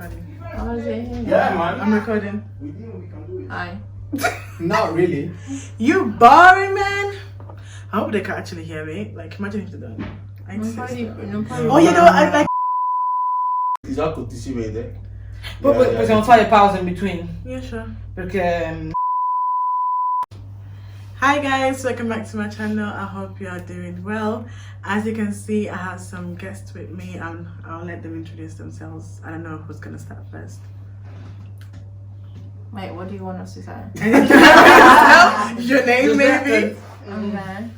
recording. Oh, is it? Yeah, man. I'm recording. We can do it. Hi. Not really. You boring, man. I hope they can actually hear me. Like, imagine if they don't. I No, insist. probably, Oh, you know, I like. Is that good to see me there? But we can try a pause in between. Yeah, sure. Because Hi guys, welcome back to my channel. I hope you are doing well. As you can see, I have some guests with me and I'll let them introduce themselves. I don't know who's gonna start first. Wait, what do you want us to say? Your name, maybe? Okay.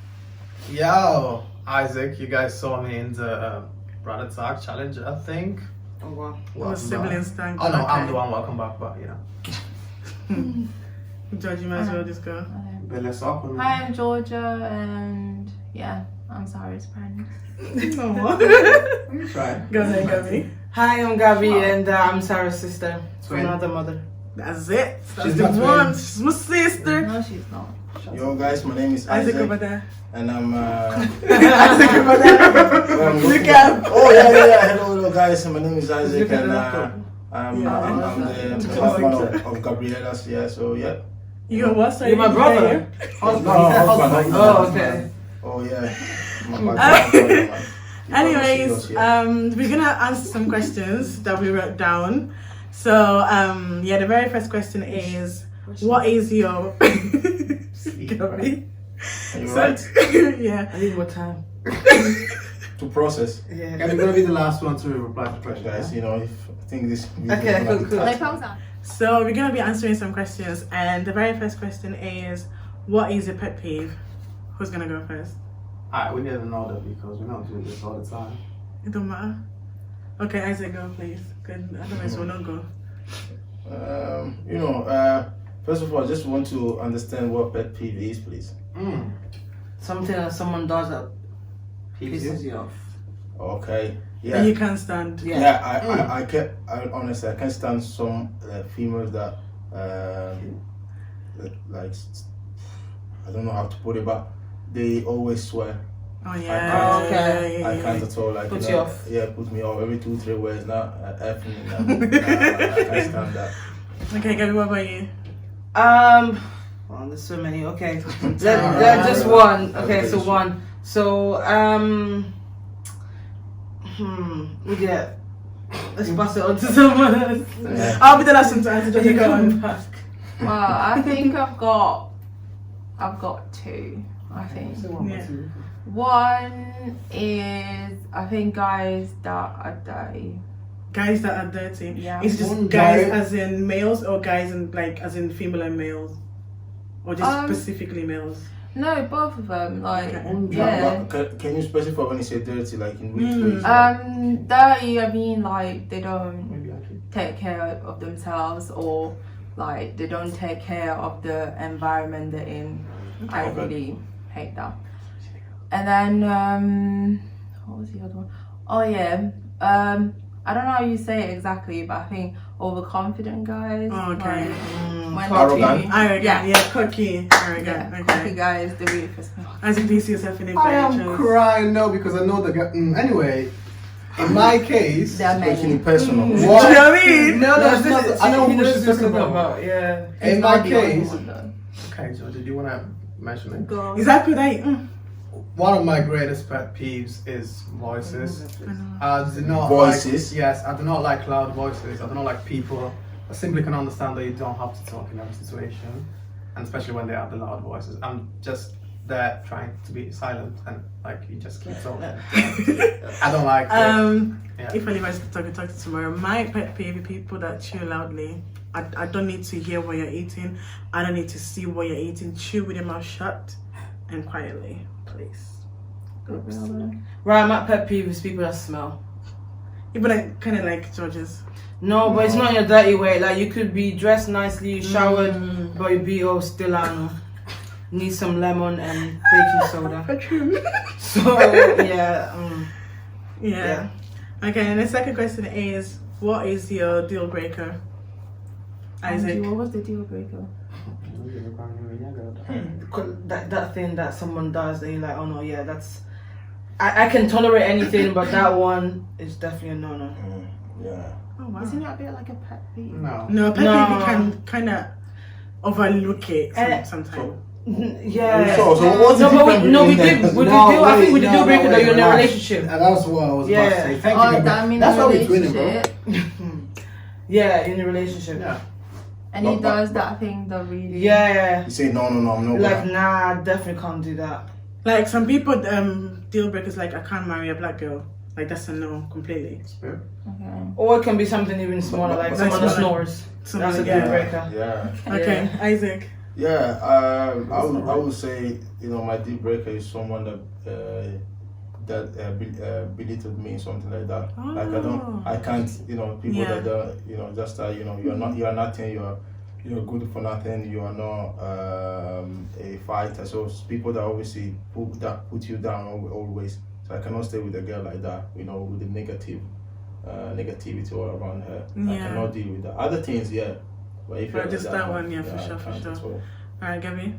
Yo, Isaac, you guys saw me in the Brother Talk Challenge, I think. oh wow. Or siblings, thank Oh no, God. I'm the one, welcome back, but you know. George, you might as well just go. But let's talk. Hi, I'm Georgia, and yeah, I'm Sarah's friend. No. Let me try. Go ahead, Gabby. Hi, I'm Gabby, and I'm Sarah's sister from Twin. another mother. That's it. That's She's the not one. twin. She's my sister. No, she's not. Yo guys, my name is Isaac Isaac, over there. and I'm Isaac over there. Look at. Oh yeah. Hello guys, my name is Isaac, Look at and the laptop. I'm Yeah. the husband of Gabriella's. Yeah, so yeah. You what? Sorry, You're my brother. Husband. Oh, okay. Oh yeah. My partner, man. Anyways, Yeah. we're gonna answer some questions that we wrote down. So, yeah, the very first question is, what is your? Gabby? You So- right? Yeah. I need more time. To process. Yeah. I'm gonna be the last one to reply to the question. Guys, you know, if I think this. Okay, cool. Like, pause that. So we're gonna be answering some questions, and the very first question is, what is your pet peeve? Who's gonna go first? Alright, we need to know that because we're not doing this all the time. It don't matter. Okay, Isaac, go please. Good. Otherwise, we'll not go. You know, first of all, I just want to understand what pet peeve is, please. Something that someone does that Peeves pisses you? you off. Okay. That Yeah. you can't stand. Yeah. I honestly, I can't stand some females that, like, I don't know how to put it, but they always swear. Oh can't. yeah. Okay. yeah, I yeah, can't yeah. at all. Like, Put you you know, off. Yeah, put me off every 2-3 words. Now, F me. Nah, I can't stand that. Okay, Gabby, what about you? Well, there's so many. Okay. Let just one. Okay, so one. So yeah. Let's pass it on to someone else. Yeah. I'll be the last one to answer. Just go on. back. Well, I think I've got two. I think Yeah. one is I think guys that are dirty. Guys that are dirty. Yeah. Is it just One guys guy- as in males or guys in like as in female and males? Or just Um, specifically males? No, both of them. Like Okay. yeah. But can you specify when you say dirty, like in which ways? Dirty. I mean, like they don't Maybe I should. take care of themselves, or like they don't take care of the environment they're in. I Okay. really hate that. And then what was the other one? Oh yeah, I don't know how you say it exactly, but I think overconfident guys. Oh, okay. Like, when Arrogant. you- Arrogant, Yeah. yeah, cocky. Arrogant, Yeah, okay. cocky guys, they really piss me off. As if you see yourself in a I am pictures. crying now because I know the guy. Anyway, in my case, There are Making many. it personal. Do you know what I mean? No, That's this not- is, I know he who knows she's what talking you're about. Yeah. in He's my not the only case, one, though. okay, so did you want to mention it? Go. Is that good? One of my greatest pet peeves is voices. I do not Voices? Like, yes, I do not like loud voices. I do not like people. I simply can understand that you don't have to talk in every situation, and especially when they have the loud voices. I'm just there trying to be silent, and like you just keep talking. I don't like it. Yeah. If I leave us to talk to tomorrow, my pet peeve is people that chew loudly. I don't need to hear what you're eating. I don't need to see what you're eating. Chew with your mouth shut and quietly, please. Right, my pet peeve is people that smell. Even like kind of like George's. No, but it's not in a dirty way. Like you could be dressed nicely, showered, but you be all still on. Need some lemon and baking soda. So yeah, Yeah. Okay, and the second question is, what is your deal breaker? Isaac. What was the deal breaker? that thing that someone does, and you're like, oh no, yeah, that's. I can tolerate anything, but that one is definitely a no-no. Yeah. Oh wow. Isn't it a bit like a pet peeve? No. No, pet No. peeve you can kind of overlook it sometimes. Yeah. So what's the No, but difference we between did. them? With the No, deal, I think with the wait, deal no, breaker no, that you're in a relax. relationship. And that's what I was about to say. Thank Oh, you, Gabriel. that means That's a why we're twinning, bro. relationship. Yeah, in a relationship. Yeah. And he But- does that thing that really. Yeah. You say no, I'm not Like, gonna. nah, I definitely can't do that. Like some people, deal breakers like I can't marry a black girl. Like that's a no completely. Okay. Or it can be something even smaller, like but- someone who but- snores. Something That's a like deal that. breaker. Yeah. Okay, Isaac. Yeah, I would say, you know, my deal breaker is someone that belittled me, something like that. Like I can't, you know, people Yeah. that don't, you know, just you know, you are nothing, you're good for nothing, you are not a fighter. So it's people that obviously put you down always. So I cannot stay with a girl like that, you know, with the negativity all around her. I Yeah. cannot deal with that. Other things, yeah. But if But you're just like that one, yeah, for I sure, for can't sure. at all. Alright, Gabby.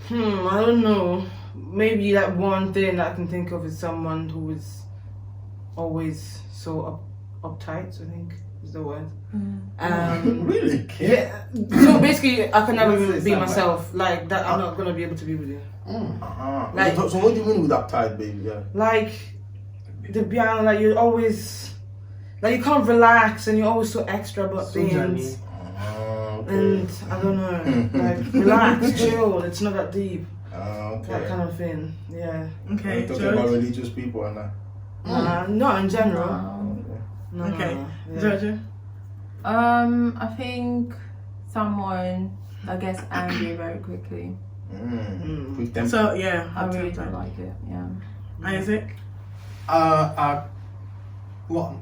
I don't know. Maybe that one thing that I can think of is someone who is always so uptight, I think is the word. Really? Yeah. So basically, I can never What's even this be sound myself. Like that, I'm not gonna be able to be with you. Like- So what do you mean with uptight, baby? Yeah. Like the beyond, like you're always, like you can't relax, and you're always so extra about So things. Johnny. Okay. And I don't know, like relax, chill. It's not that deep. Okay. That kind of thing. Yeah. Okay, We're talking about George. religious people and that. Not in general. Okay. No, Okay, no, yeah. Georgia. I think someone that gets angry very quickly. Quick temper. So yeah, I really uptight. don't like it. Yeah. Isaac. Well,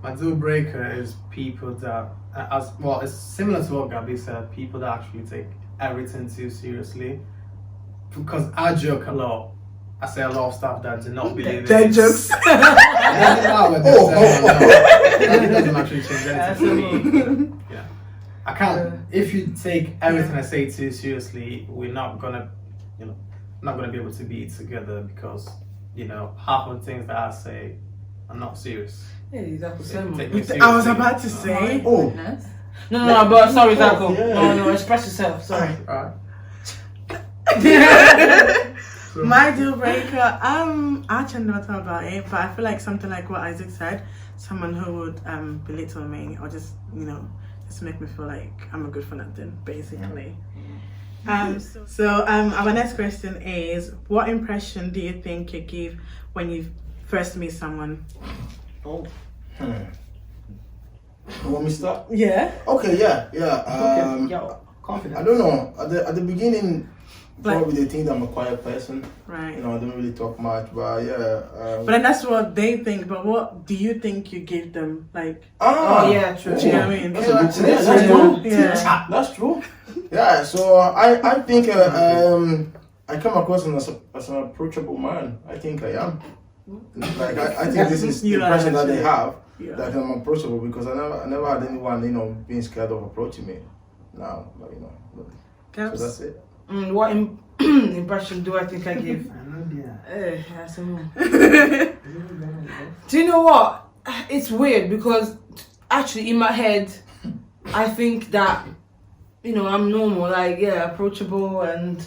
my deal breaker is people that, it's similar to what Gabi said, people that actually take everything too seriously. Because I joke a lot. I say a lot of stuff that do not believe Dead in. jokes. That doesn't actually change anything for me. Yeah. I can't. If you take everything I say too seriously, we're not gonna, not gonna be able to be together because, half of the things that I say are not serious. Yeah, exactly. So if you take Same. me seriously, I was about to say. Oh. Goodness. No, but sorry, Zako. Yeah. No, express yourself. Sorry. Alright. My deal breaker, I actually never thought about it, but I feel like something like what Isaac said, someone who would belittle me or just just make me feel like I'm a good for nothing, basically. So our next question is, what impression do you think you give when you first meet someone? You want me to start? Yeah. Okay, yeah. Yo, confidence. I don't know. At the beginning, probably they think I'm a quiet person. Right. I don't really talk much, but yeah. But then that's what they think. But what do you think you give them? Like, Oh, yeah, true. do you know what I mean? That's a good thing. That's That's true. true. Yeah. That's true. Yeah, so I think I come across as an approachable man. I think I am. Like I think this is the You are, impression that they actually. have, Yeah. that I'm approachable, because I never had anyone being scared of approaching me. Now, but, so Caps? that's it. What impression do I think I give? Yeah, some more. Do you know what? It's weird because actually in my head, I think that I'm normal, like approachable, and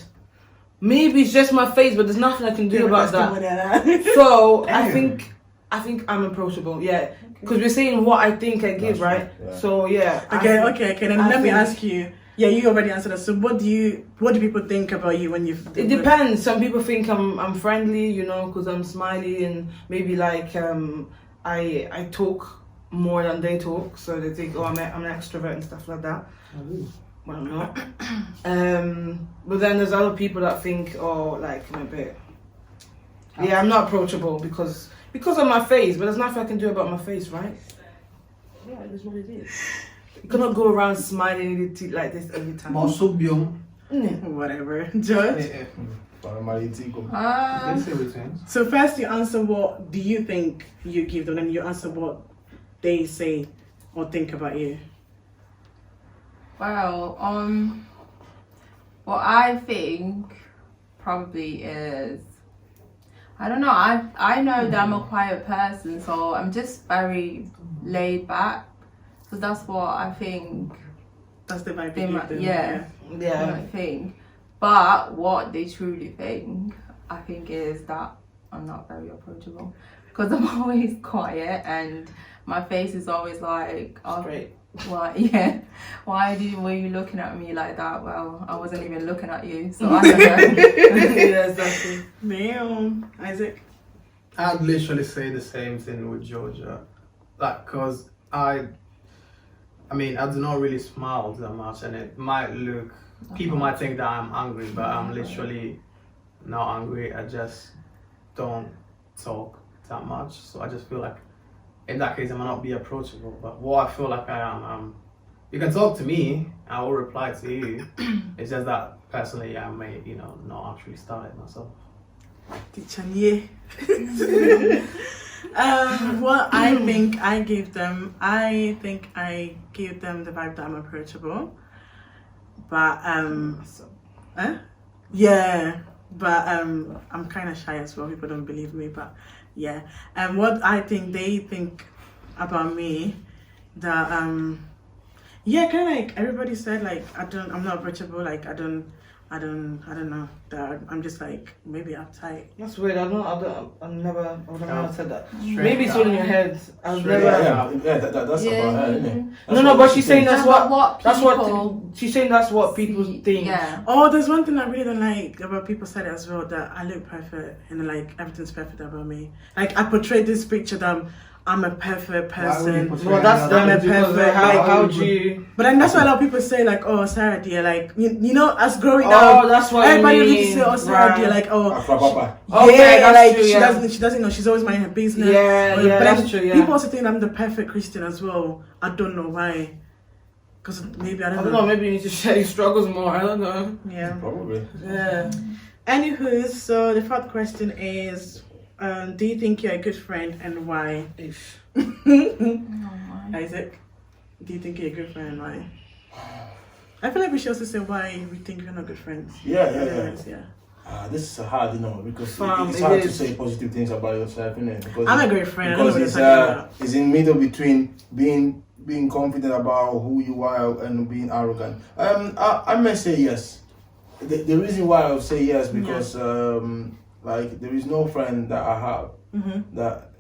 maybe it's just my face, but there's nothing I can do about that. So I think I'm approachable, yeah. Because we're saying what I think I give, That's right? true, yeah. So yeah. Okay. Then I let me think- ask you. Yeah, you already answered that. So what do people think about you when you? It depends. Some people think I'm friendly, because I'm smiley, and maybe like I talk more than they talk, so they think I'm an extrovert and stuff like that. Well, I'm not. But then there's other people that think, like I'm a bit. Yeah, I'm not approachable because of my face, but there's nothing I can do about my face, right? Yeah, it is what it is. You cannot go around smiling like this every time. Whatever, George. So first you answer what do you think you give them, then you answer what they say or think about you. Well, what I think probably is, I don't know. I know that I'm a quiet person, so I'm just very laid back. Because that's what I think. That's the vibe They you might, give them. yeah. Yeah. I think. But what they truly think, I think, is that I'm not very approachable. Because I'm always quiet and my face is always like, oh, Straight. why? Yeah. Were you looking at me like that? Well, I wasn't even looking at you, so I don't know. Yeah, exactly. Damn, Isaac. I'd literally say the same thing with Georgia, like, cause I mean, I do not really smile that much, and it might look, people might think that I'm angry, but I'm literally not angry. I just don't talk that much, so I just feel like, in that case, I might not be approachable. But what I feel like I am, you can talk to me, I will reply to you. It's just that personally, I may, not actually start it myself. Tichanye. What I think I gave them the vibe that I'm approachable. But yeah. But I'm kind of shy as well. People don't believe me, but yeah. And what I think they think about me, that yeah, kind of like everybody said, like I'm not approachable. Like I don't know. That I'm just like maybe uptight. That's weird. I would never have said that. Straight Maybe it's all in your head. I've Straight never. That's about her, isn't it? No, but she's saying that's No, what. but That's what. people She's saying that's what people see- think. Yeah. Oh, there's one thing I really don't like about people said it as well, that I look perfect and like everything's perfect about me. Like I portrayed this picture that I'm a perfect person. Well, that's I'm a them because perfect, how like, do you? But then that's why a lot of people say like, oh, Sarah dear, like you know, us growing Oh, up, that's what everybody you used mean. to say, oh, Sarah Right. dear, like, oh, Papa. Okay, yeah, that's like true, she yeah. doesn't know, she's always minding her business. Yeah, But yeah, then that's true. Yeah. People also think I'm the perfect Christian as well. I don't know why. Because maybe I I don't don't know. know. Maybe you need to share your struggles more. I don't know. Yeah. Probably. Yeah. Anywho, so the fourth question is, do you think you're a good friend and why? Ish. Oh my. Isaac, do you think you're a good friend and why? I feel like we should also say why we think we're not good friends. Yeah. Anyways, yeah. This is hard, because Fam, it's it hard to is. say positive things about yourself, isn't it? Because I'm a great friend. I don't know because what you're talking about. it's in middle between being confident about who you are and being arrogant. I may say yes. The reason why I would say yes because like there is no friend that I have Mm-hmm. that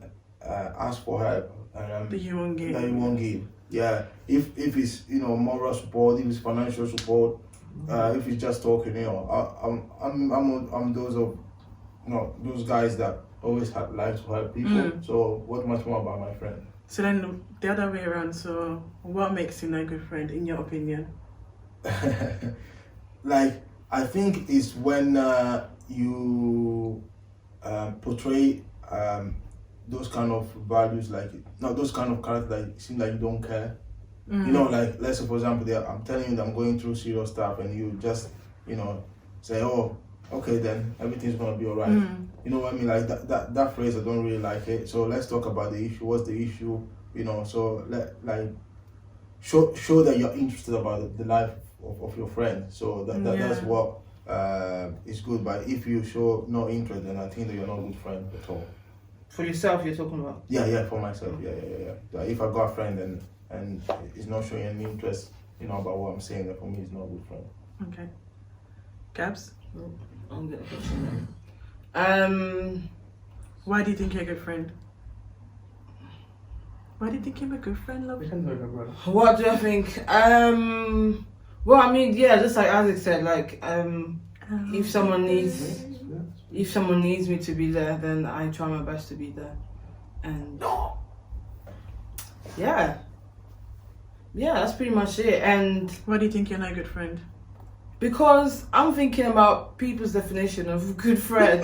asks for help and That you won't get. that you won't give. Yeah, if it's moral support, if it's financial support, if it's just talking, I'm those of those guys that always like to help people. So what much more about my friend? So then the other way around. So what makes you not a good friend, in your opinion? Like I think it's when you portray those kind of values, like not those kind of characters that seem like you don't care. Like let's say for example, I'm telling you that I'm going through serious stuff, and you just say, oh, okay, then everything's gonna be alright. You know what I mean? Like that phrase, I don't really like it. So let's talk about the issue. What's the issue? So show that you're interested about the life of your friend. So that's what is good. But if you show no interest, then I think that you're not a good friend at all. For yourself, you're talking about. Yeah, for myself. Yeah. Like if I got a friend and it's not showing any interest, about what I'm saying, then for me, it's not a good friend. Okay. Gabs, I'm gonna put some there. why do you think you're a good friend? Why do you think you're a good friend, love? We can do it, brother. What do I think? Well, I mean, yeah, just like Isaac said, like, if someone needs me to be there, then I try my best to be there, and yeah, that's pretty much it. And Why do you think you're not a good friend? because I'm thinking about people's definition of good friend.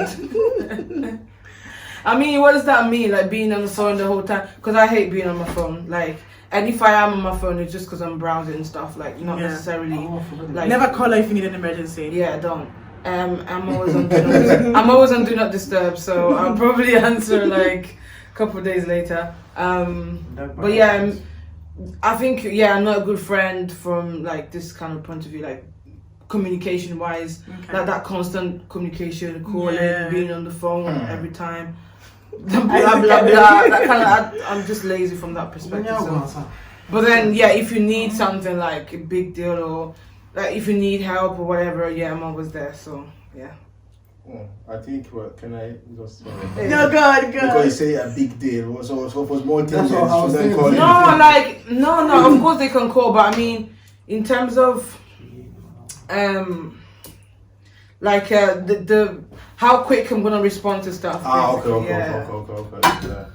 I mean, what does that mean? Like being on the phone the whole time? Because I hate being on my phone. Like, and if I am on my phone, it's just because I'm browsing and stuff. Like, not necessarily. Like, Never call her if you need an emergency. yeah, don't. I'm always on do not disturb, so I'll probably answer like a couple of days later. But yeah, I think I'm not a good friend from like this kind of point of view. Like, communication wise, Okay. like that constant communication, calling, Yeah. being on the phone every time. Blah blah blah. That kind of, I'm just lazy from that perspective. So. But then, yeah, if you need something like a big deal or like if you need help or whatever, yeah, I'm always there. So yeah. Oh, I think, what can I just No, God. because you say a big deal, so for small things, That's what I was shouldn't saying. call No, like no. Of course they can call, but I mean, in terms of like the how quick I'm gonna respond to stuff. Okay. Yeah. Yeah.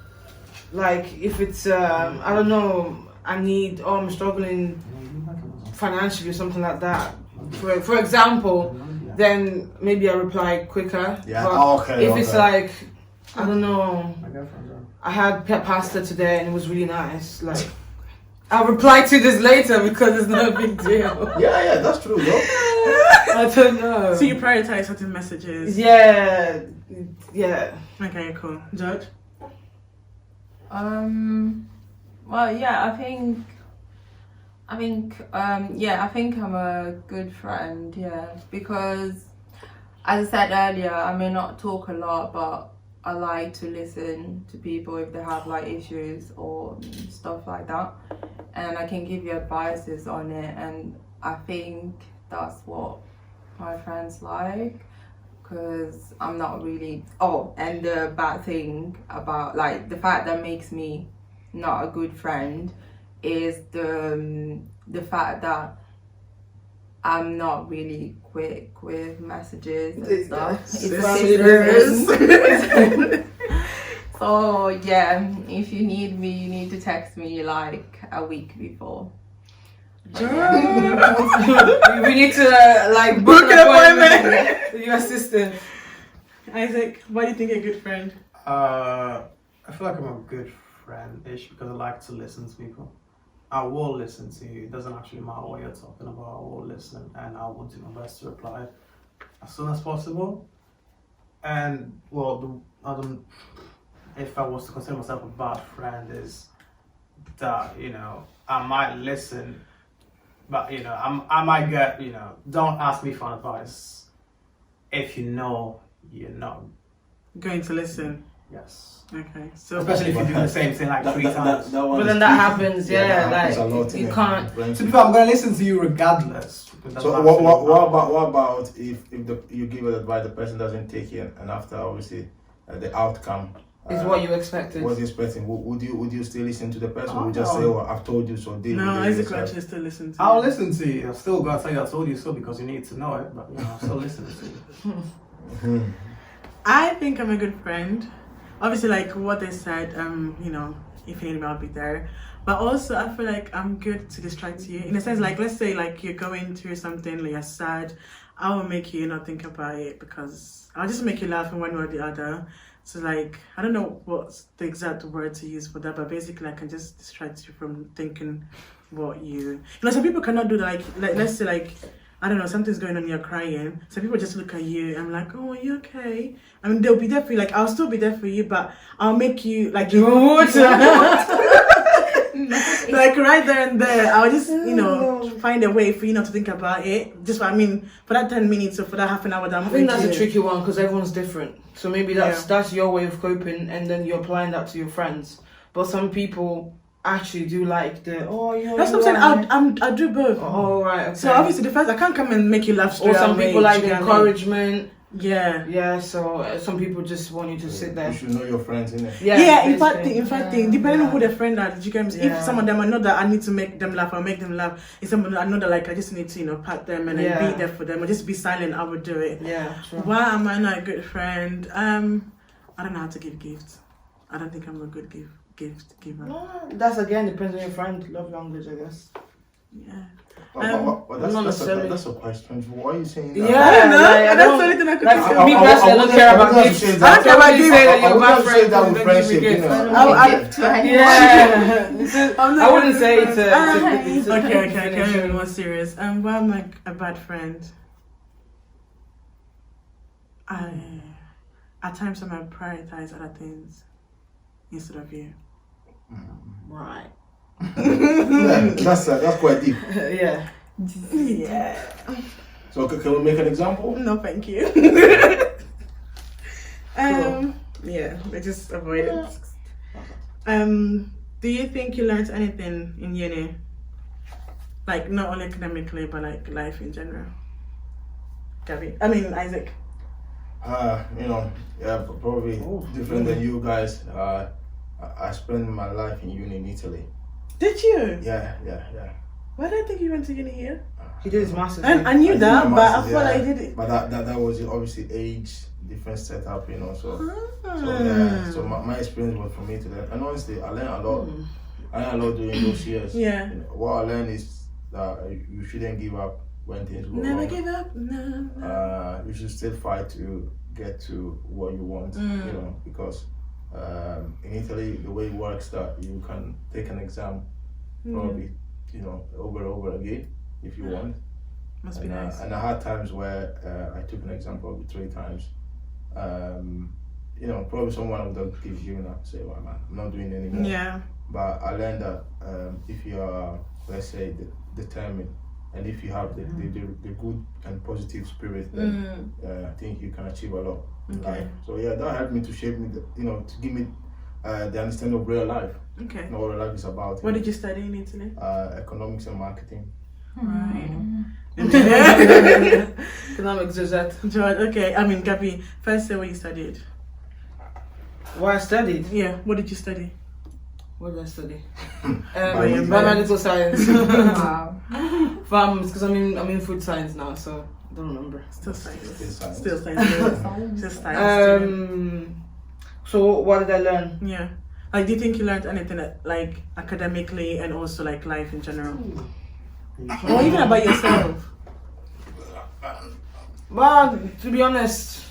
Like if it's I don't know, I'm struggling financially or something like that. For example, then maybe I reply quicker. Yeah. But Okay. if it's like I don't know, My girlfriend. I had pasta today and it was really nice. Like I'll reply to this later because it's not a big deal. Yeah, that's true, though. I don't know. So you prioritize certain messages. Yeah. Okay, cool. George? Well, yeah, I think I'm a good friend, yeah, because as I said earlier, I may not talk a lot, but I like to listen to people if they have like issues or stuff like that, and I can give you advices on it, and I think that's what my friends like, because I'm not really, and the bad thing about like the fact that makes me not a good friend is the fact that I'm not really quick with messages and stuff. So yeah, if you need me, you need to text me like a week before. We need to like Book an appointment. with your assistant. Isaac, why do you think a good friend? I feel like I'm a good friend-ish because I like to listen to people. I will listen to you. It doesn't actually matter what you're talking about. I will listen and I will do my best to reply as soon as possible. And well, if I was to consider myself a bad friend, is that I might listen, but I might get don't ask me for advice if you know you're not Going to listen. yes. Okay, so Especially if you do the same thing like 3 times. But then that happens, that happens a lot like in you it. can't. To be fair, I'm gonna listen to you regardless. So what about if you give an advice, the person doesn't take it, and after obviously the outcome Is what you expected. was expecting? Would you still listen to the person? Oh, Or would you just no. say, "Well, I've told you so"? no, Isaac will actually still listen to I'll you. listen to you. I'm still gonna tell you I told you so because you need to know it, but I'm still listening to you. I think I'm a good friend. Obviously, like what they said, if you need me, I'll be there. But also, I feel like I'm good to distract you. In a sense, like, let's say, like, you're going through something, like, you're sad. I will make you not think about it because I'll just make you laugh in one way or the other. So, like, I don't know what's the exact word to use for that, but basically, I can just distract you from thinking what you... some people cannot do that. Like let's say, like, I don't know, something's going on, you're crying. Some people just look at you and like, oh, are you okay? I mean, they'll be there for you. Like, I'll still be there for you, but I'll make you, like, you like, right there and there. I'll just, find a way for you not to think about it. Just, for that 10 minutes or for that half an hour that I'm I think that's with a you. tricky one because everyone's different. So maybe that's your way of coping, and then you're applying that to your friends. But some people actually do like That's what I'm saying. I do both. Oh, right. Okay. So obviously, the first I can't come and make you laugh straight or some away, people like do you the know what I mean? encouragement. Yeah. Yeah. So some people just want you to sit there. You should know your friends, innit? Yeah, in fact, basically. depending on who the friend are, you get me? Yeah. If some of them I know that I need to make them laugh, I'll make them laugh. If someone I know that like I just need to, pat them and then be there for them or just be silent, I would do it. Yeah. Sure. Why am I not a good friend? I don't know how to give gifts. I don't think I'm a good gift giver. No, that's again depends on your friend. Love language, I guess. Yeah. That's a question. Why are you saying that? Yeah, I don't know. like, That's the only thing I could like, think me of. personally, I don't care about gifts. I don't care about gifts. Say that you're I my wouldn't say friend. that with and then give me friendship, gifts. you know. I wouldn't say it's Okay, I'm more serious. Why am I a bad friend? At times I might prioritize other things instead of you. Right. Yeah, that's quite deep. Yeah. Yeah. So can we make an example? No, thank you. Yeah, I just avoid it. Do you think you learned anything in uni? Like not only academically, but like life in general. Gabby, I mean Isaac. Probably different than you guys. I spent my life in uni in Italy. Did you? Yeah. Why did I think you went to uni here? He did his masters. I knew did that, my but I masters, thought yeah. I did it. But that was obviously age different setup, So my experience was for me to learn, and honestly, I learned a lot. I learned a lot during those years. Yeah. What I learned is that you shouldn't give up when things go Never wrong. give up. No. You should still fight to get to what you want. Because in Italy, the way it works that you can take an exam probably over and over again if you want. Must be nice. And I had times where I took an exam probably 3 times. Probably someone would have given you and say, well, man, I'm not doing it anymore. Yeah. But I learned that if you are, let's say, determined, and if you have the good and positive spirit, then I think you can achieve a lot in life. So yeah, that helped me to shape me, to give me the understanding of real life. Okay. What real life is about. What did you study in Italy? Economics and marketing. Right. Economics is that. George, okay. I mean, Gabby, first say what you studied. What I studied? Yeah, what did you study? What did I study? Biology. Biomedical science. Wow. Because I'm in food science now, so I don't remember. Still science. Science. Still science. Just science. So what did I learn? Yeah. Like, do you think you learned anything like academically and also like life in general? Or even about yourself? Well, to be honest,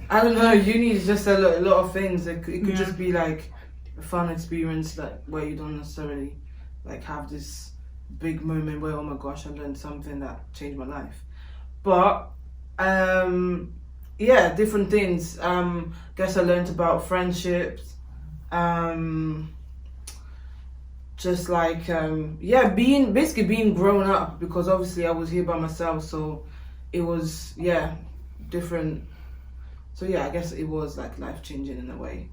I don't know. Uni is just a lot of things. It could just be like a fun experience, like where you don't necessarily like have this big moment where, oh my gosh, I learned something that changed my life. But different things. Guess I learned about friendships. Just like being grown up, because obviously I was here by myself, so it was different. So I guess it was like life changing in a way,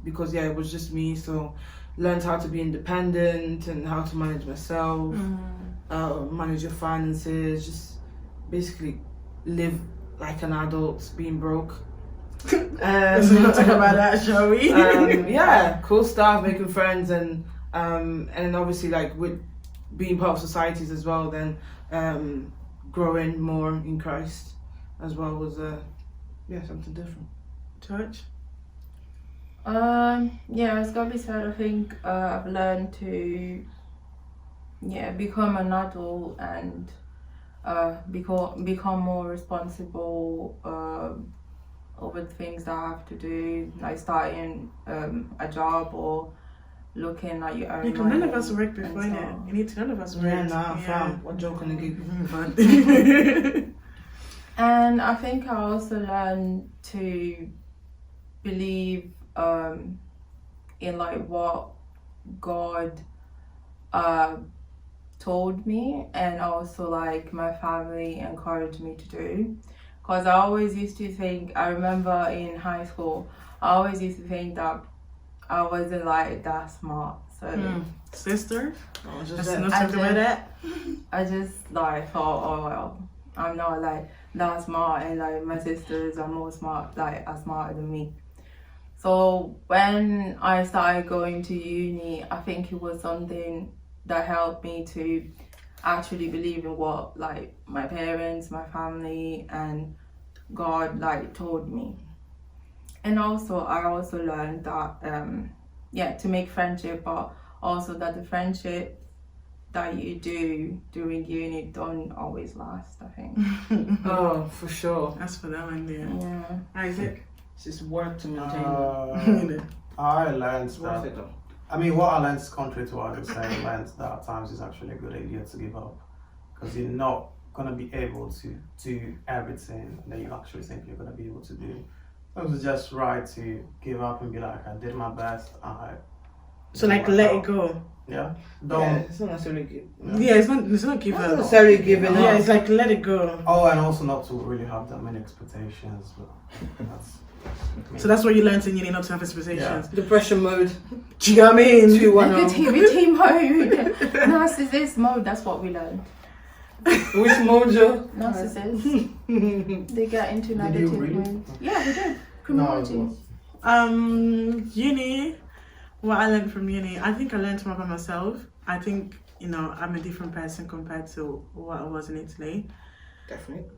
because it was just me, so learned how to be independent and how to manage myself, manage your finances, just basically live like an adult, being broke. So we'll talk about that, shall we? Cool stuff, making friends, and obviously like with being part of societies as well, then growing more in Christ as well was something different. George? As Gabby said, I think I've learned to become an adult and become more responsible over the things that I have to do, like starting a job or looking at your own Because none of us worked before that. You need to, none of us worked. Fam. What joke on the gig? And I think I also learned to believe in like what God told me, and also like my family encouraged me to do. Because I always used to think, I remember in high school, I always used to think that I wasn't like that smart. So sister? Just I just like thought, oh well, I'm not like that smart, and like my sisters are more smart, like are smarter than me. So when I started going to uni, I think it was something that helped me to actually believe in what like my parents, my family, and God like told me. And also I also learned that to make friendship, but also that the friendship that you do during uni don't always last, I think. Oh, for sure. That's for that one, yeah. Isaac? It's just work to maintain. I learned It's worth it that. though. I mean, what I learned is contrary to what I was saying. I learned that at times it's actually a good idea to give up, because you're not gonna be able to do everything that you actually think you're gonna be able to do. So it was just right to give up and be like, I did my best. So like let it go. Yeah. Yeah, Don't. it's not necessarily good. Yeah, it's not give Not up. necessarily giving Yeah, up. it's like let it go. Oh, and also not to really have that many expectations. But that's. So that's what you learned in uni, not to have expectations. Depression mode. Do you know what I mean? 210. Negativity mode. Narcissist mode, that's what we learned. Which mojo? Narcissists. They get into Did you negative really? mode. Yeah, we did. No, it Criminology. was. Uni. What I learned from uni, I think I learned more about myself. I think I'm a different person compared to what I was in Italy. Definitely.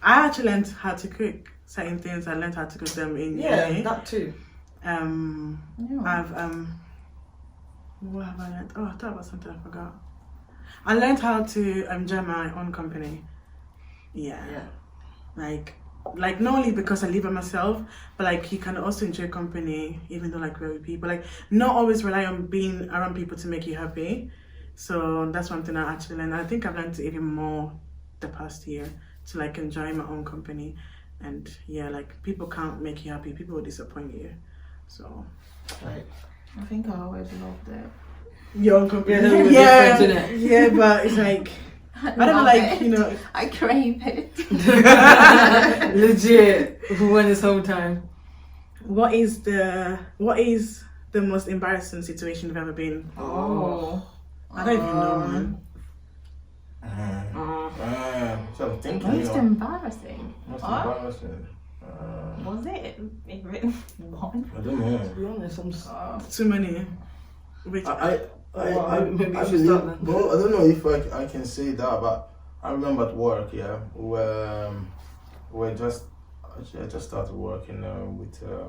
I actually learned how to cook certain things. I learned how to cook them in Yeah, uni. that too. I've what have I learned? Oh, I thought about something I forgot. I learned how to join my own company. Yeah. Like not only because I live by myself, but like you can also enjoy company even though like we're with people. Like not always rely on being around people to make you happy. So that's one thing I actually learned. I think I've learned even more the past year to like enjoy my own company. And yeah, like people can't make you happy. People will disappoint you. So Right. I think I always loved it. your own company. Yeah, they're different, innit? Yeah, but it's like I don't know, love like it. I crave it. Legit. When it's home time. what is the most embarrassing situation you've ever been? Oh. I don't even know, man. So I'm thinking, Most embarrassing. most Huh? embarrassing. Was it even one? I don't know. To be honest, I'm just. Too many. Which Maybe you I should start then. well, I don't know if I can say that, but I remember at work, yeah, we I just started working with a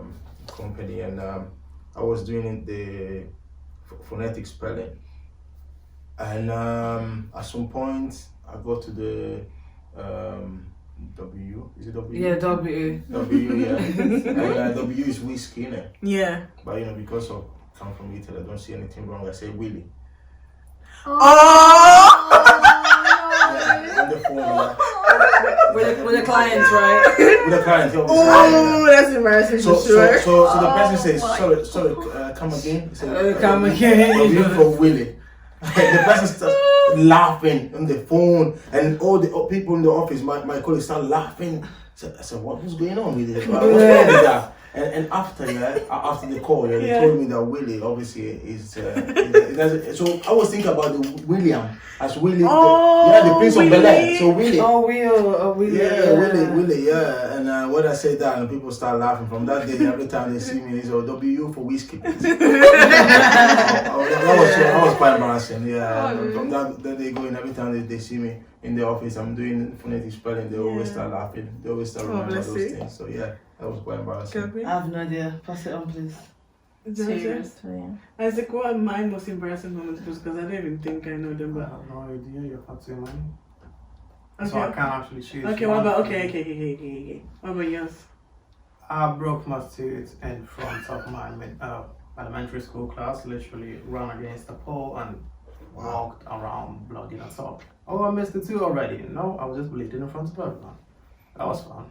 company, and I was doing the phonetic spelling, and at some point I got to the W. Is it W? Yeah, W. W, yeah. And W is whiskey, innit? yeah. But because of come from Italy, I don't see anything wrong. I say Willy. On the phone, yeah. With the clients, right? With the client, obviously. Oh, that's embarrassing So, for so, sure. so the person says, my sorry, come again. He said, Come again. W for Willy. The person starts laughing on the phone, and all the people in the office, my colleagues start laughing. So I said, what's going on with it? What's wrong with that? And after the call, they told me that Willie obviously is. So I was thinking about the William as Willie, the Prince of Bel-Air. So Willie. Willie. Yeah, Willie, yeah. And when I say that, and people start laughing from that day, every time they see me, they say, W for whiskey. That was quite embarrassing, yeah. And from that day going, every time they see me in the office, I'm doing phonetic spelling, they always start laughing. They always start remembering those things. So yeah, that was quite embarrassing. I have no idea. Pass it on, please. Seriously. I was like, what are my most embarrassing moments? Because I don't even think I know them. I But have no idea. You have too many. okay. So I can't actually choose. Okay, what about okay. What about yours? I broke my tooth in front of my elementary school class. Literally ran against the pole and walked around bloody and all. Oh, I missed the tooth already. No, I was just bleeding in front of everyone. That was fun.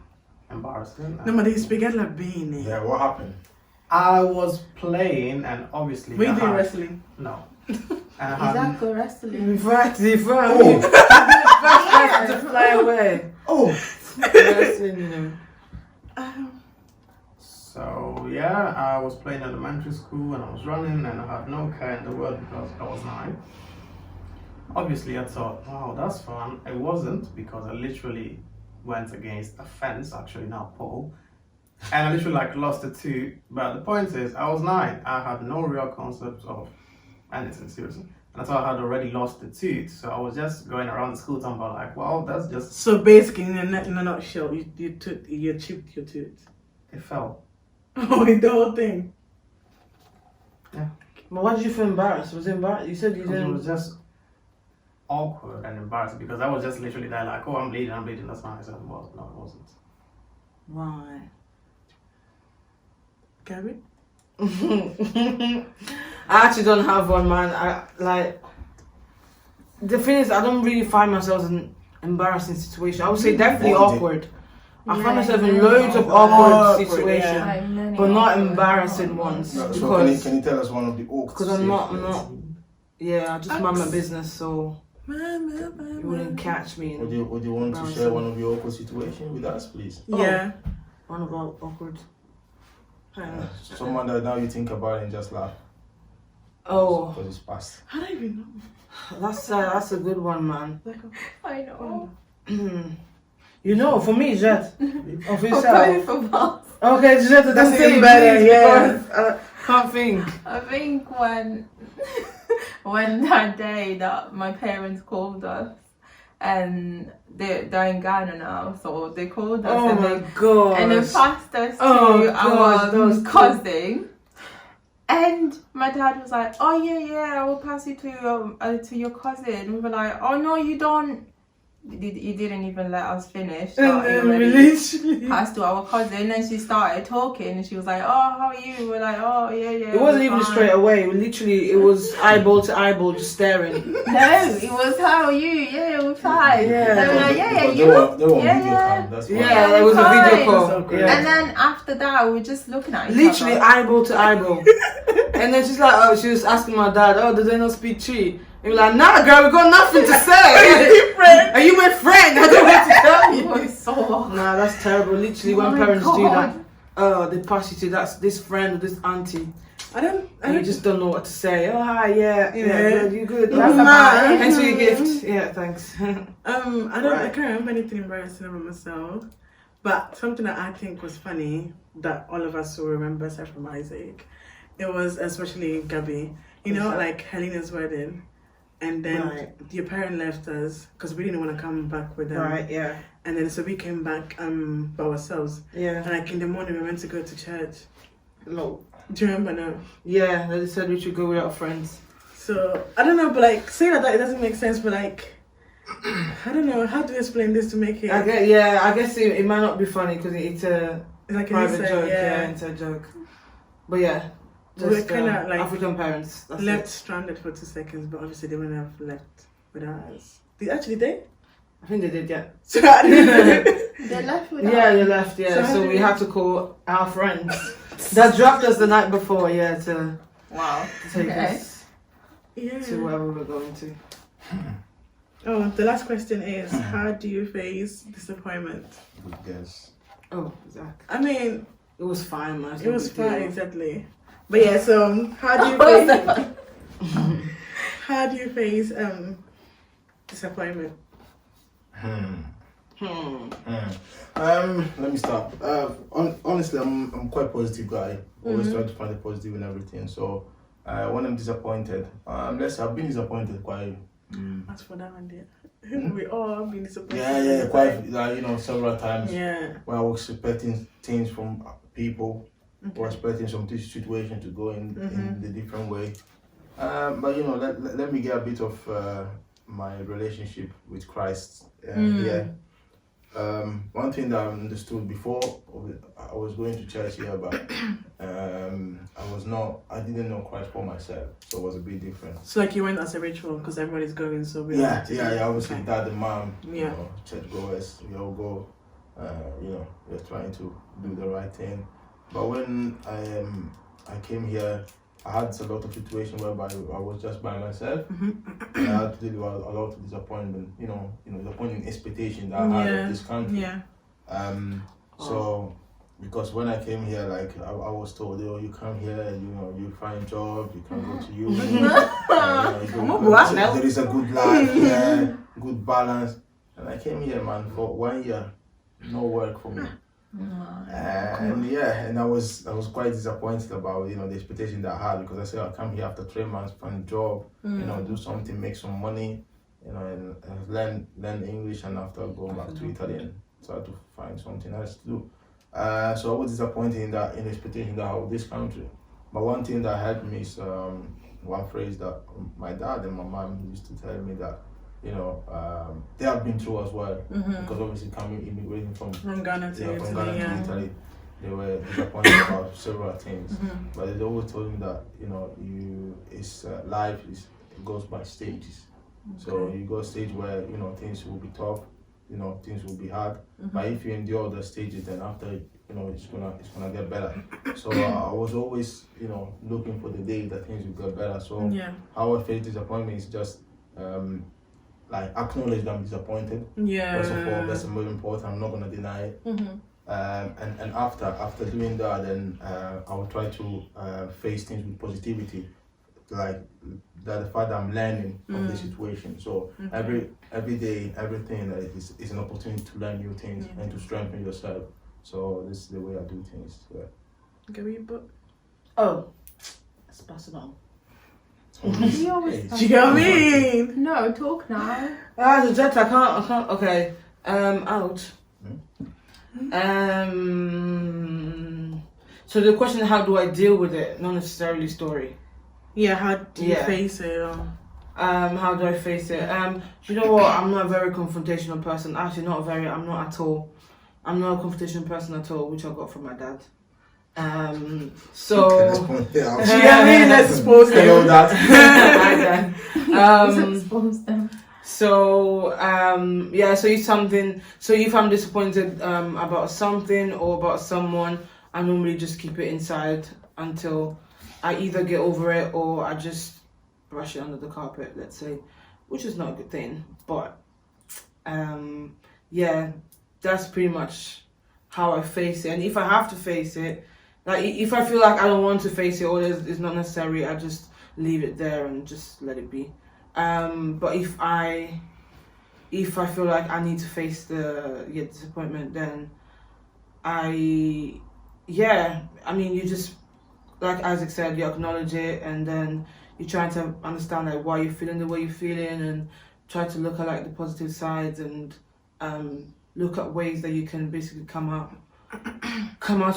Embarrassing. No, but they spaghetti like being Yeah, what happened? I was playing, and obviously. Were you I doing had- wrestling? No. And I Is had that good wrestling? In fact, to fly away. Oh! Wrestling, you know. So yeah, I was playing elementary school and I was running and I had no care in the world because I was 9. Obviously I thought, wow, that's fun. It wasn't, because I literally went against a fence, actually not a pole. And I literally lost the tooth. But the point is, I was 9. I had no real concept of anything, seriously. And I thought I had already lost the tooth. So I was just going around the school town about well, that's just, So basically, in a nutshell, you chipped your tooth. it fell. Oh, the whole thing. Yeah. But why did you feel embarrassed? Was it embarrassed? You said you It didn't. was just awkward and embarrassing because I was just literally there oh, I'm bleeding, that's fine. I said, well, no, it wasn't. Right. Gabby? I actually don't have one, man. The thing is, I don't really find myself in embarrassing situation. I would say definitely What is it? awkward. I found myself in Yeah. loads of awkward situations, yeah. Like many but not awkward embarrassing ones. ones. No, so Because can you tell us one of the awkward? because I'm not. Yeah, I just mind my business, so you wouldn't catch me. Would In you want to share one of your awkward situations with us, please? Yeah. one of our awkward. Someone that now you think about and just laugh. Oh, Because it's past. I don't even know. that's a good one, man. I know. You know, for me, Jet. Of For yourself. both of us. Okay, Jet, That's that's even even better, better. yeah. Yeah. Can't think. I think when that day that my parents called us, and they're in Ghana now, so they called us Oh and my they god. passed us Oh, to God, our those two. cousin. And my dad was like, "Oh yeah, I will pass you to your cousin." We were like, "Oh no, you don't." He didn't even let us finish. So And he then already we literally. passed to our cousin, and she started talking, and she was like, "Oh, how are you?" We're like, "Oh yeah." It wasn't we're even fine." straight away. Literally, it was eyeball to eyeball, just staring. No, it was how are you? Yeah, we're fine. Yeah. They were like, "Yeah, Because you." they were on Yeah, video yeah. cam, that's why. Yeah, there was a video fine. call. So great. Yeah. And then after that, we were just looking at each Literally other. eyeball to eyeball. And then she's like, oh, she was asking my dad, oh, do they not speak Chi? And we're like, nah, girl, we got nothing to say. Are you my friend? I don't want to tell It you. was so awkward. Nah, that's terrible. Literally, when Oh my parents do that, God. they pass you to this friend or this auntie, I don't. and you just don't know what to say. Oh, hi, yeah, Yeah. good, you good. That's Oh, about it. thanks for your gift. Yeah, thanks. I don't. I Right. can't remember anything embarrassing about myself, but something that I think was funny that all of us will remember, aside from Isaac, it was especially Gabby. You know, like Helena's wedding, and then Right. your parent left us because we didn't want to come back with them. Right, yeah, And then so we came back by ourselves. yeah. And like in the morning we went to go to church. No. Do you remember now? Yeah, they said we should go with our friends. So I don't know, but like saying that it doesn't make sense. But like I don't know how to explain this to make it. I guess it might not be funny because it's a like an private inside, joke, yeah. inside joke. But yeah, We were just kinda, like, African parents. That's left it. stranded for 2 seconds, but obviously they wouldn't have left without us. Did they? I think they did, yeah. So I didn't. They left with Yeah, us. they left, yeah. So how So did we you- had to call our friends that dropped us the night before, yeah, to Wow. take Okay. us Yeah. to wherever we're going to. Oh, the last question is: how do you face disappointment? Good guess. Oh, Zach. I mean, It was fine, man. It's it no was big deal. fine, exactly. But yeah, so how do you face? How do you face disappointment? Let me start. Honestly, I'm quite positive guy. Always try to find the positive in everything. So when I'm disappointed, I've been disappointed quite. As for that one, dear. We all have been disappointed. Yeah, quite. Several times. Yeah. When I was expecting things from people, or expecting some situation to go in the different way. But let me get a bit of my relationship with Christ here. One thing that I understood before I was going to church here, but I didn't know Christ for myself, so it was a bit different. So like you went as a ritual because everybody's going, so we Yeah. Obviously, Okay. dad and mom, Yeah. church goers, we all go. We're trying to do the right thing. But when I came here, I had a lot of situations whereby I was just by myself. And I had to deal with a lot of disappointment. Disappointing expectation that I had of this country. Yeah. So because when I came here, like I was told, you come here and you find job, you can go to uni, there is a good life here, good balance. And I came here, man, for 1 year, no work for me. And I was quite disappointed about the expectation that I had, because I said I'll come here after 3 months, find a job, do something, make some money, and learn English, and after go back to Italy and try to find something else to do. So I was disappointed in the expectation that I had this country. But one thing that helped me is one phrase that my dad and my mom used to tell me, that they have been through as well, because obviously immigrating from Ghana to Italy, they were disappointed about several things, but they always told me that life goes by stages. So you go a stage where things will be tough, you know, things will be hard. But if you endure the stages, then after, you know, it's gonna get better. So I was always, you know, looking for the day that things will get better. So how I face disappointment is just like acknowledge that I'm disappointed. First of all, that's more important. I'm not gonna deny it. And after doing that, then I will try to face things with positivity, like that the fact that I'm learning from the situation. So every day, everything is an opportunity to learn new things and to strengthen yourself. So this is the way I do things. Oh, let's pass it on. You always Do you get what I mean? No, talk now. Ah, the jet. I can't. Okay. Out. So the question is, how do I deal with it? Not necessarily story. Yeah, how do you face it? Or... How do I face it? You know what? I'm not a very confrontational person. Actually, I'm not at all. I'm not a confrontational person at all, which I got from my dad. So. Do you know what I mean? Let's expose them. Let's expose them. So so if I'm disappointed about something or about someone, I normally just keep it inside until I either get over it or I just brush it under the carpet, let's say, which is not a good thing. But that's pretty much how I face it. And if I have to face it, like if I feel like I don't want to face it or it's not necessary, I just leave it there and just let it be. But if I feel like I need to face the disappointment, then you just, like Isaac said, you acknowledge it and then you try to understand like why you're feeling the way you're feeling and try to look at like the positive sides and look at ways that you can basically come out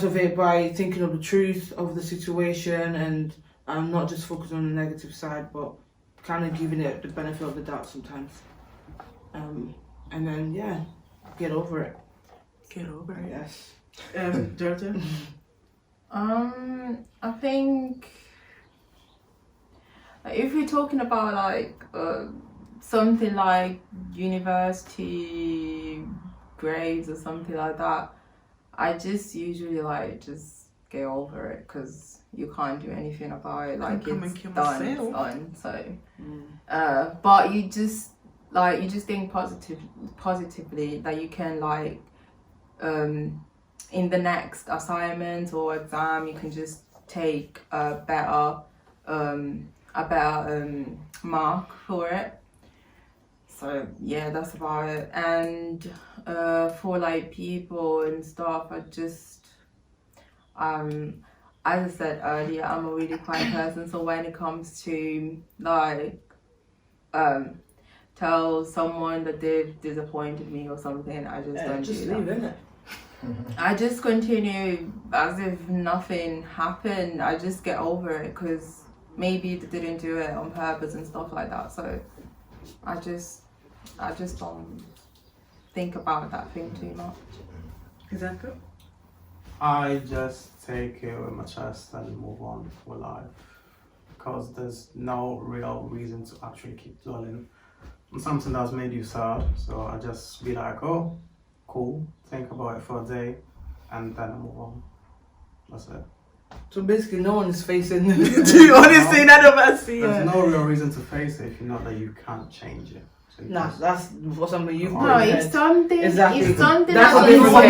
of it by thinking of the truth of the situation and not just focus on the negative side, but kind of giving it the benefit of the doubt sometimes. And then get over it. Get over it. Yes. Georgia? I think if we're talking about like something like university grades or something like that, I just usually like just get over it because you can't do anything about it. Like it's done. So, but you just think positively that you can like in the next assignment or exam you can just take a better mark for it. So yeah, that's about it. And for like people and stuff, I just as I said earlier, I'm a really quiet person, so when it comes to like tell someone that they've disappointed me or something, I just don't just do leave, that. innit? I just continue as if nothing happened. I just get over it because maybe they didn't do it on purpose and stuff like that. So I just don't think about that thing too much. Is that good? I just take it with my chest and move on with life because there's no real reason to actually keep dwelling on something that's made you sad. So I just be like, oh, cool, think about it for a day and then I move on. That's it. So basically no one is facing Do you honestly none of us see There's it? no real reason to face it if you know that you can't change it. So you Nah, just- that's for something you've No, No, put in if head. something, Exactly. if something That's has what people annoyed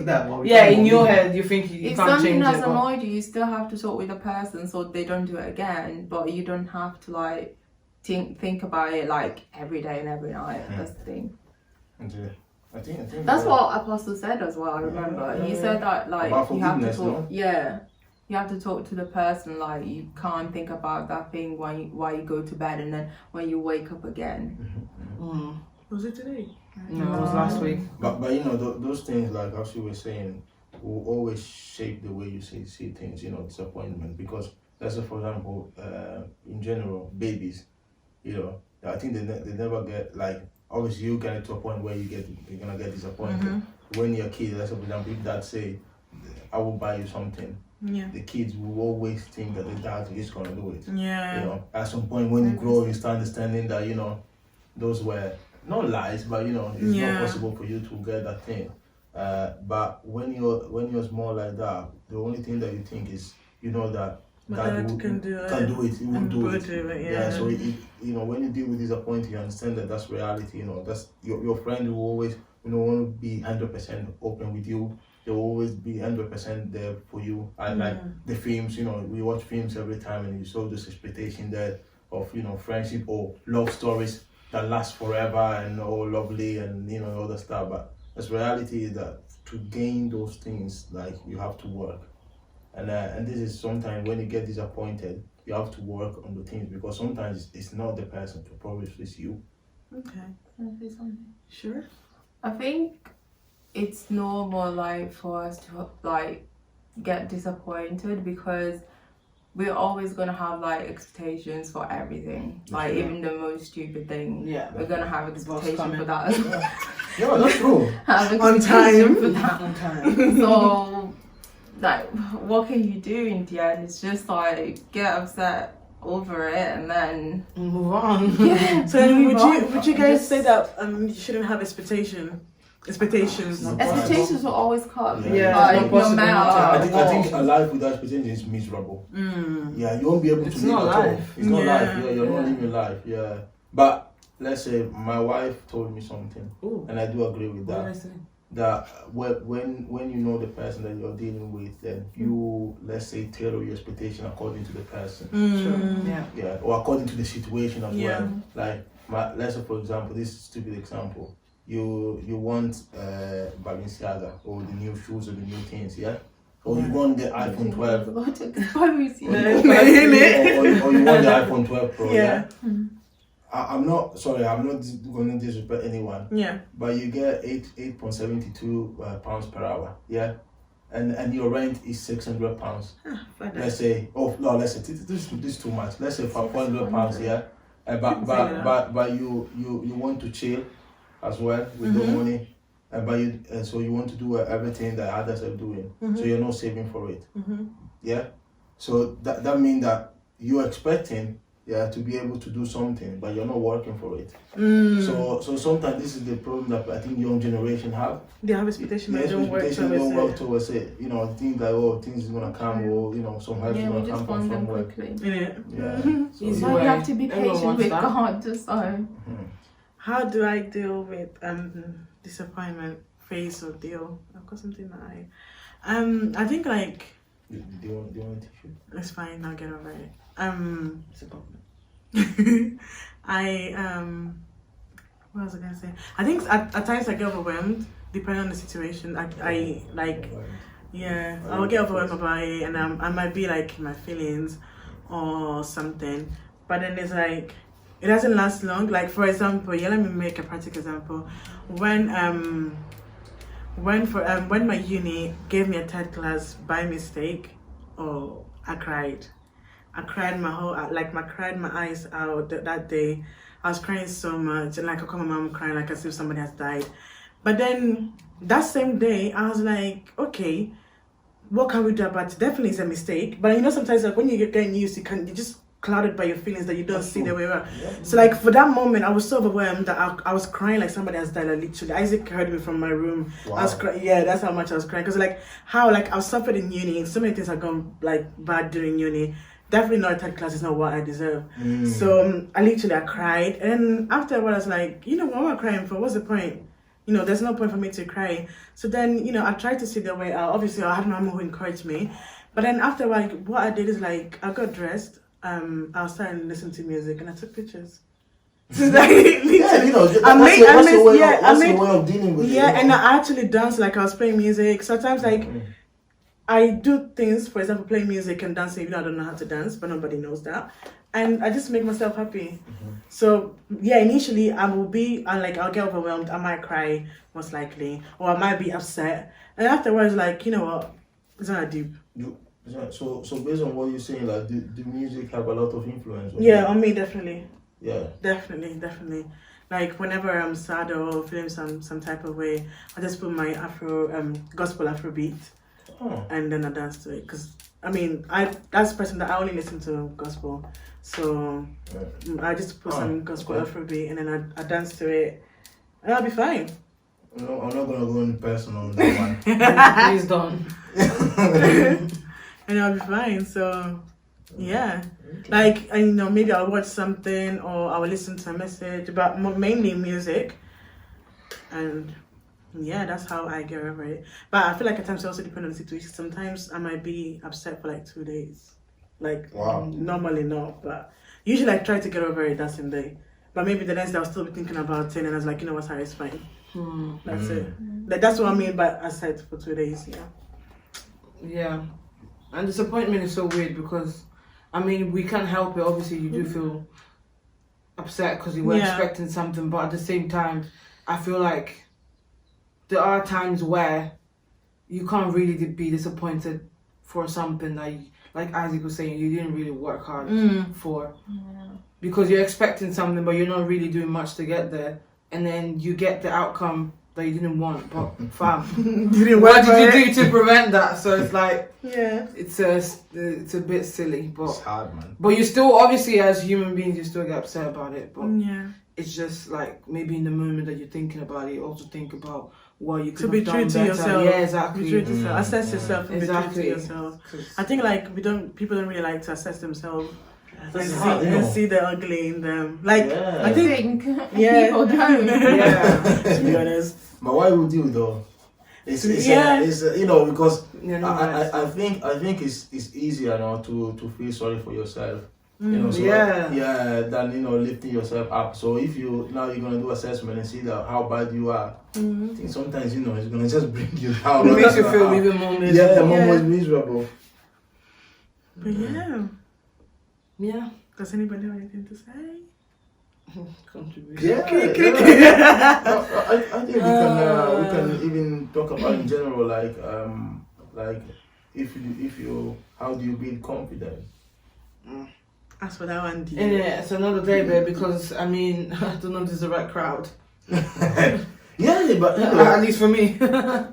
say. you, Yeah, in your head you think you if can't something change has it. But annoyed you, you still have to talk with the person so they don't do it again. But you don't have to like think about it like every day and every night. That's the thing. I think That's what Apostle said as well. I remember he said that like About you have to forgiveness, talk. no? Yeah, you have to talk to the person. Like you can't think about that thing while you go to bed and then when you wake up again. Was it today? no, it was last week. But you know those things, like as you were saying, will always shape the way you see things. You know, disappointment, because let's say for example, in general, babies, you know, I think they never get like, obviously you get to a point where you're gonna get disappointed. When you're a kid, let's say for example, if dad say, I will buy you something, Yeah. the kids will always think that the dad is gonna do it. Yeah. You know, at some point when you grow, you start understanding that, you know, those were not lies, but it's not possible for you to get that thing. But when you're small like that, the only thing that you think is that My dad dad can do it. He will do it. Yeah. So when you deal with disappointment, you understand that that's reality. That's your friend will always want to be 100% open with you. They will always be 100% there for you. I like the films. We watch films every time, and you saw this expectation there of friendship or love stories that last forever and all lovely and all the stuff. But the reality is that to gain those things, like you have to work. And this is sometimes when you get disappointed, you have to work on the things, because sometimes it's not the person, to probably it's you. Okay. Can I say something? Sure. I think it's normal, like, for us to like get disappointed, because we're always gonna have like expectations for everything. Like even the most stupid thing. Yeah. We're gonna have expectation for that as well. No, that's true. Have On expectation time. for that. On time. So, like, what can you do in the end? It's just like get upset over it and then Move on. yeah. So then move on. would you guys Just- say that you shouldn't have expectations? expectations will always come? Yeah, like, it's not no possible matter. not to I think a life without expectation is miserable. Yeah, you won't be able It's to live not at all. life. It's not Yeah. life. Yeah, you're not living life. Yeah, but let's say my wife told me something, Ooh. and I do agree with What did I that. say? That when you know the person that you're dealing with, then you, let's say, tailor your expectation according to the person. Sure. Yeah. Yeah, or according to the situation as Yeah. well. Like let's say, for example, this stupid example. You want Balenciaga or the new shoes or the new things, yeah? Or you want the iPhone 12. Or Or you want the iPhone 12 Pro, yeah? I'm not going to disrespect anyone, Yeah. but you get 8.72 pounds per hour, yeah? And your rent is £600. Let's say, this is too much. Let's say for £400, yeah? But you want to chill as well with the money, so you want to do everything that others are doing, so you're not saving for it. Yeah, so that means that you're expecting to be able to do something, but you're not working for it. So sometimes this is the problem that I think young generation have. They have expectation, but they don't work Expectation don't towards work towards it. Think that things is gonna come, or some help is yeah, we gonna just come want from them somewhere. quickly. it. Yeah. So, Easy So way. you have to be Everyone patient wants with that. God, just so. How do I deal with disappointment, face or deal? I've got something that I think like do you want a tissue? it's fine, I'll get over it. It's a compliment. What was I gonna say? I think at times I get overwhelmed depending on the situation. I like I will get overwhelmed about it, and I might be like in my feelings or something. But then it's like it doesn't last long. Like for example, let me make a practical example. When my uni gave me a third class by mistake, I cried. I cried cried my eyes out that day. I was crying so much, and like I call my mom crying like as if somebody has died. But then that same day, I was like, okay, what can we do about it? Definitely it's a mistake. But sometimes like when you get getting used, you're just clouded by your feelings that you don't see the way around. Yeah. So like for that moment, I was so overwhelmed that I was crying like somebody has died. Like literally, Isaac heard me from my room. Wow. I was crying. Yeah, that's how much I was crying. Cause like how like I was suffered in uni. So many things have gone like bad during uni. Definitely not a third class is not what I deserve. So I cried, and after a while I was like, what am I crying for? What's the point? There's no point for me to cry. So then, I tried to see the way out. Obviously, I had my mom who encouraged me, but then after a while, what I did is like I got dressed. I was starting to listen to music, and I took pictures. So like, that's your way of dealing with it. Yeah, and I actually danced like I was playing music. Sometimes like. I do things, for example, play music and dancing, even though I don't know how to dance, but nobody knows that. And I just make myself happy. So, initially I'll get overwhelmed, I might cry, most likely, or I might be upset. And afterwards, like, you know what, it's not deep. So based on what you're saying, like, do music have a lot of influence on Yeah, you? on me, definitely. Yeah. Definitely. Like, whenever I'm sad or feeling some type of way, I just put my gospel Afro beat. And then I dance to it, because that's the person that I only listen to gospel, so I just put some gospel Afrobeat and then I dance to it, and I'll be fine. No, I'm not gonna go in personal on that one. Please don't. And I'll be fine. So, yeah. Like, you know, maybe I'll watch something or I'll listen to a message, but mainly music. And yeah, that's how I get over it. But I feel like at times it also depends on the situation. Sometimes I might be upset for like 2 days. Like, Wow. normally not, but usually I try to get over it that same day. But maybe the next day I'll still be thinking about it, and I was like, you know what, Harry, it's fine. That's it. Like, that's what I mean by upset for 2 days, yeah. Yeah. And disappointment is so weird because, I mean, we can't help it. Obviously, you do feel upset because you were expecting something, but at the same time, I feel like there are times where you can't really be disappointed for something that, like Isaac was saying, you didn't really work hard for. Because you're expecting something, but you're not really doing much to get there. And then you get the outcome that you didn't want, but fam, what did you do to prevent that? So it's like, it's a bit silly, but It's hard, man. But you still, obviously, as human beings, you still get upset about it. But Yeah. it's just like maybe in the moment that you're thinking about it, you also think about what you could To be have true done to better. yourself. Yeah, exactly. Be true to yourself. Assess yourself and Exactly. be true to yourself. I think like people don't really like to assess themselves That's and, hard, see, you and know. see the ugly in them. Like Yeah. I think People don't. Yeah. to be honest. But why would you though? It's Yeah. you know, because Yeah, no, I think it's easier now to feel sorry for yourself. You know, so than you know lifting yourself up. So if you're gonna do assessment and see that how bad you are, I think sometimes you know it's gonna just bring you down. It makes you feel even more miserable. Yeah, more miserable. But yeah. Yeah. Does anybody have anything to say? Contribution. Yeah, I think we can even talk about in general like if you how do you build confidence? As for that one, And yeah, it's another day, babe, because I mean, I don't know if this is the right crowd. Yeah, but you know, At least for me. Yeah.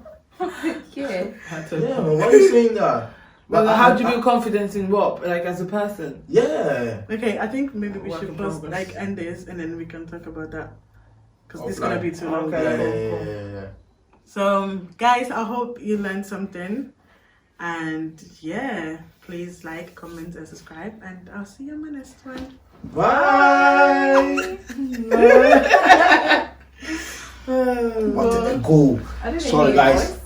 yeah, but why are you saying that? But how do you build confidence in what? Like as a person? Yeah. Okay, I think maybe we Work should in first progress. like end this and then we can talk about that. Because this is Okay. gonna be too long. Okay. Yeah. So guys, I hope you learned something. And yeah, please like, comment and subscribe, and I'll see you in my next one. Bye. What did I go? I didn't Sorry, hear your guys. voice.